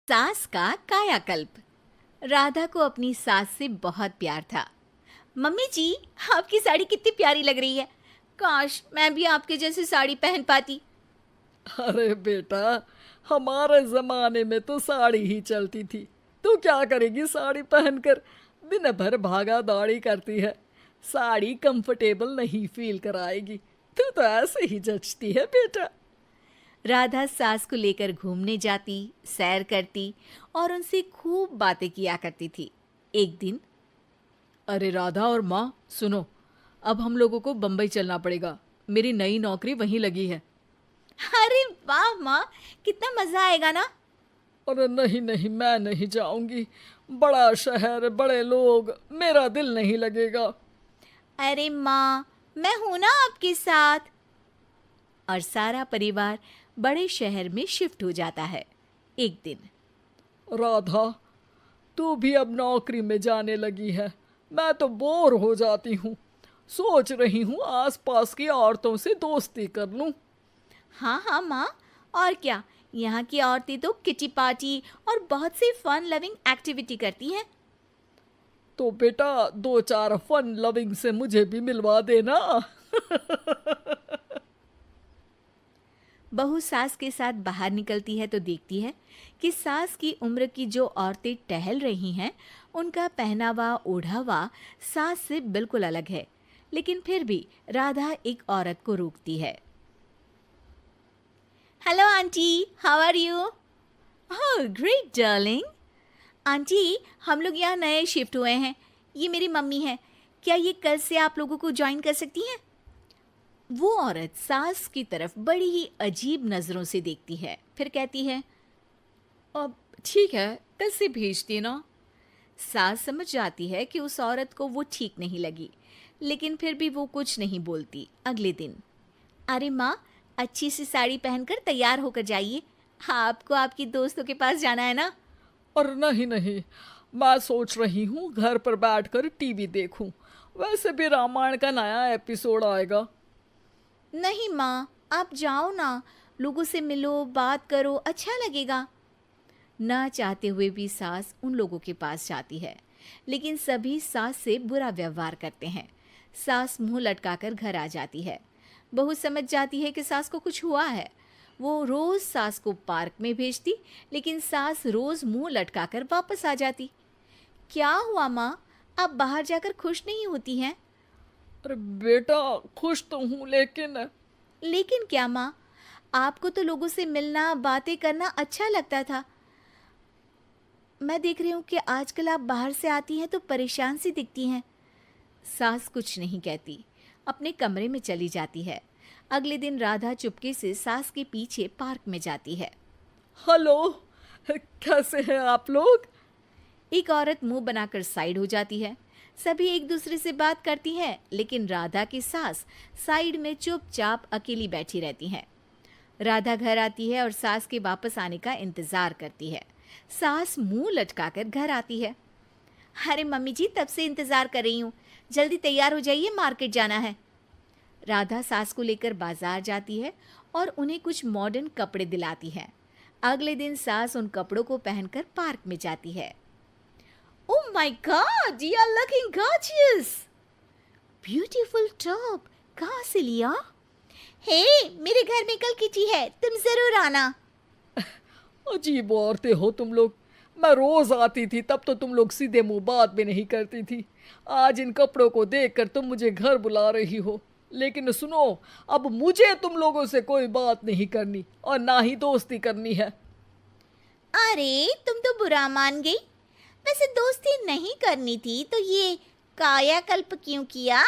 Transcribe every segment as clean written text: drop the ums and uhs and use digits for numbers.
सास का कायाकल्प। राधा को अपनी सास से बहुत प्यार था। मम्मी जी, आपकी साड़ी कितनी प्यारी लग रही है। काश मैं भी आपके जैसी साड़ी पहन पाती। अरे बेटा, हमारे जमाने में तो साड़ी ही चलती थी। तू क्या करेगी साड़ी पहनकर? दिन भर भागा दौड़ी करती है। साड़ी कंफर्टेबल नहीं फील कराएगी। तू तो ऐसे ही जचती है बेटा। राधा सास को लेकर घूमने जाती, सैर करती और उनसे खूब बातें किया करती थी। एक दिन, अरे राधा और माँ सुनो, अब हम लोगों को बम्बई चलना पड़ेगा। मेरी नई नौकरी वहीं लगी है। अरे वाह माँ, कितना मजा आएगा ना। अरे नहीं नहीं, मैं नहीं जाऊंगी। बड़ा शहर, बड़े लोग, मेरा दिल नहीं लगेगा। अरे माँ, मैं हूं ना आपके साथ। और सारा परिवार बड़े शहर में शिफ्ट हो जाता है। एक दिन, राधा, तू भी अब नौकरी में जाने लगी है। मैं तो बोर हो जाती हूँ। सोच रही हूँ आसपास की औरतों से दोस्ती कर लूँ। हाँ हाँ माँ, और क्या, यहाँ की औरतें तो किटी पार्टी और बहुत सी फन लविंग एक्टिविटी करती हैं। तो बेटा, दो चार फन लविंग से मुझे भी मिलवा देना। बहू सास के साथ बाहर निकलती है तो देखती है कि सास की उम्र की जो औरतें टहल रही हैं, उनका पहनावा ओढ़ावा सास से बिल्कुल अलग है। लेकिन फिर भी राधा एक औरत को रोकती है। Hello aunty, how are you? Oh great darling. Aunty, हम लोग यहाँ नए शिफ्ट हुए हैं। ये मेरी मम्मी है। क्या ये कल से आप लोगों को ज्वाइन कर सकती हैं? वो औरत सास की तरफ बड़ी ही अजीब नज़रों से देखती है, फिर कहती है, अब ठीक है, कल से भेज देना। सास समझ जाती है कि उस औरत को वो ठीक नहीं लगी, लेकिन फिर भी वो कुछ नहीं बोलती। अगले दिन, अरे माँ, अच्छी सी साड़ी पहनकर तैयार होकर जाइए। आपको आपकी दोस्तों के पास जाना है ना। और नहीं नहीं, मैं सोच रही हूँ घर पर बैठकर टीवी देखूं। वैसे भी रामायण का नया एपिसोड आएगा। नहीं माँ, आप जाओ ना, लोगों से मिलो, बात करो, अच्छा लगेगा। ना चाहते हुए भी सास उन लोगों के पास जाती है, लेकिन सभी सास से बुरा व्यवहार करते हैं। सास मुंह लटकाकर घर आ जाती है। बहू समझ जाती है कि सास को कुछ हुआ है। वो रोज सास को पार्क में भेजती, लेकिन सास रोज मुंह लटकाकर वापस आ जाती। क्या हुआ माँ, आप बाहर जाकर खुश नहीं होती हैं? अरे बेटा, खुश तो हूँ लेकिन लेकिन क्या माँ, आपको तो लोगों से मिलना, बातें करना अच्छा लगता था। मैं देख रही हूँ कि आजकल आप बाहर से आती हैं तो परेशान सी दिखती हैं। सास कुछ नहीं कहती, अपने कमरे में चली जाती है। अगले दिन राधा चुपके से सास के पीछे पार्क में जाती है। हेलो, कैसे हैं आप लोग? एक औरत मुंह बनाकर साइड हो जाती है। सभी एक दूसरे से बात करती हैं, लेकिन राधा की सास साइड में चुपचाप अकेली बैठी रहती हैं। राधा घर आती है और सास के वापस आने का इंतजार करती है। सास मुंह लटकाकर घर आती है। अरे मम्मी जी, तब से इंतजार कर रही हूँ, जल्दी तैयार हो जाइए, मार्केट जाना है। राधा सास को लेकर बाजार जाती है और उन्हें कुछ मॉडर्न कपड़े दिलाती है। अगले दिन सास उन कपड़ों को पहनकर पार्क में जाती है। Oh my God, you are looking gorgeous. Beautiful top. कहाँ से लिया? हे, मेरे घर में कल किटी है, तुम जरूर आना। अजीब औरतें हो तुम लोग। मैं रोज आती थी तब तो तुम लोग सीधे मुंह बात भी नहीं करती थी। आज इन कपड़ों को देखकर तुम मुझे घर बुला रही हो। लेकिन सुनो, अब मुझे तुम लोगों से कोई बात नहीं करनी और ना ही दोस्ती करनी है। अरे, तुम तो बुरा मान गई। वैसे दोस्ती नहीं करनी थी तो ये कायाकल्प क्यों किया?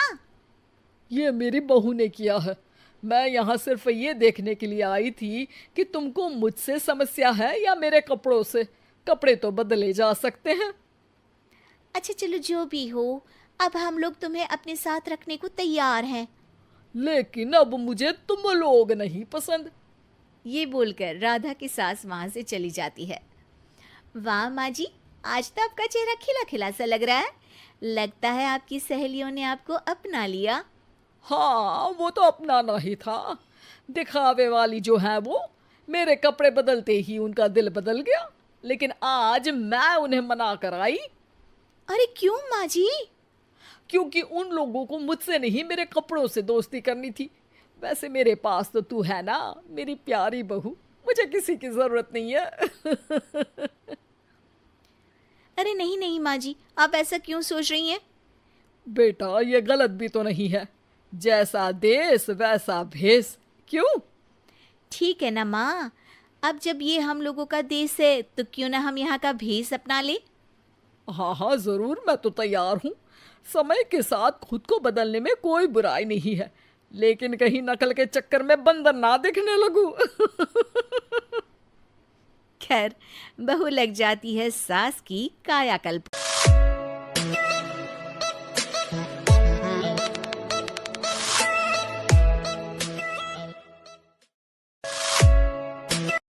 ये मेरी बहू ने किया है। मैं यहाँ सिर्फ ये देखने के लिए आई थी कि तुमको मुझसे समस्या है या मेरे कपड़ों से। कपड़े तो बदले जा सकते हैं। अच्छा चलो, जो भी हो, अब हम लोग तुम्हें अपने साथ रखने को तैयार हैं। लेकिन अब मुझे तुम लोग नहीं पसंद। ये बोलकर राधा की सास वहां से चली जाती है। वाह माँ जी, आज तो आपका चेहरा खिला खिला सा लग रहा है। लगता है आपकी सहेलियों ने आपको अपना लिया। हाँ, वो तो अपनाना ही था। दिखावे वाली जो है वो, मेरे कपड़े बदलते ही उनका दिल बदल गया। लेकिन आज मैं उन्हें मना कर आई, अरे क्यों माँ जी? क्योंकि उन लोगों को मुझसे नहीं मेरे कपड़ों से दोस्ती करनी थी। वैसे मेरे पास तो तू है ना, मेरी प्यारी बहू, मुझे किसी की जरूरत नहीं है। अरे नहीं नहीं माँ जी, आप ऐसा क्यों सोच रही हैं? बेटा ये गलत भी तो नहीं है, जैसा देश वैसा भेष। क्यों? ठीक है ना माँ, अब जब ये हम लोगों का देश है तो क्यों ना हम यहाँ का भेष अपना ले। हाँ हाँ जरूर, मैं तो तैयार हूँ। समय के साथ खुद को बदलने में कोई बुराई नहीं है, लेकिन कहीं नकल के चक्कर में बंदर ना दिखने लगूं। खैर, बहू लग जाती है सास की कायाकल्प।